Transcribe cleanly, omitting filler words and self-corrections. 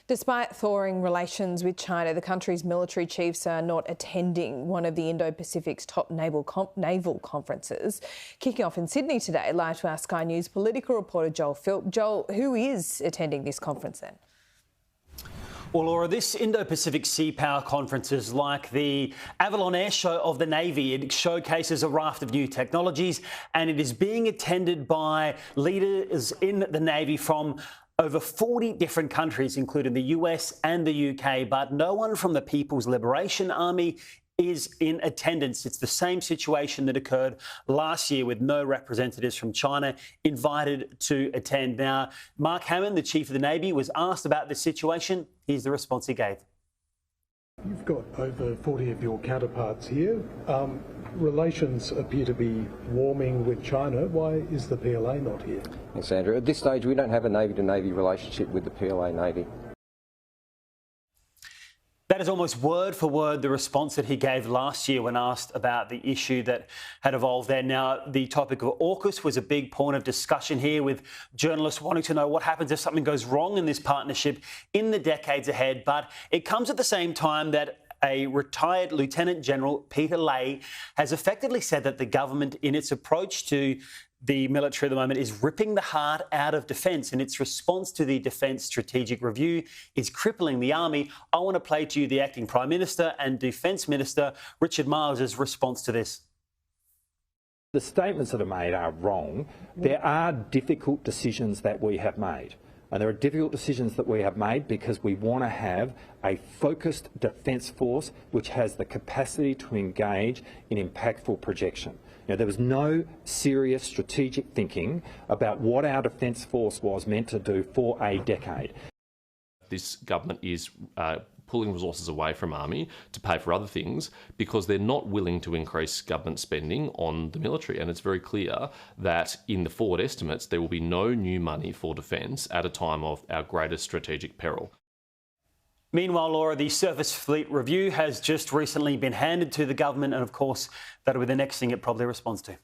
Despite thawing relations with China, the country's military chiefs are not attending one of the Indo-Pacific's top naval conferences. Kicking off in Sydney today, live to our Sky News political reporter Joel Philp. Joel, who is attending this conference then? Well, Laura, this Indo-Pacific Sea Power Conference is like the Avalon Air Show of the Navy. It showcases a raft of new technologies and it is being attended by leaders in the Navy from over 40 different countries, including the US and the UK, but no one from the People's Liberation Army is in attendance. It's the same situation that occurred last year with no representatives from China invited to attend. Now, Mark Hammond, the Chief of the Navy, was asked about this situation. Here's the response he gave. You've got over 40 of your counterparts here. Relations appear to be warming with China. Why is the PLA not here? Thanks, Andrew. At this stage, we don't have a Navy-to-Navy relationship with the PLA Navy. That is almost word for word the response that he gave last year when asked about the issue that had evolved there. Now, the topic of AUKUS was a big point of discussion here, with journalists wanting to know what happens if something goes wrong in this partnership in the decades ahead. But it comes at the same time that a retired Lieutenant General, Peter Lay, has effectively said that the government, in its approach to the military at the moment, is ripping the heart out of defence, and its response to the Defence Strategic Review is crippling the Army. I want to play to you the Acting Prime Minister and Defence Minister, Richard Marles' response to this. The statements that are made are wrong. There are difficult decisions that we have made. And there are difficult decisions that we have made because we want to have a focused defence force which has the capacity to engage in impactful projection. Now, there was no serious strategic thinking about what our defence force was meant to do for a decade. This government is pulling resources away from Army to pay for other things because they're not willing to increase government spending on the military. And it's very clear that in the forward estimates, there will be no new money for defence at a time of our greatest strategic peril. Meanwhile, Laura, the Surface Fleet Review has just recently been handed to the government, and of course, that'll be the next thing it probably responds to.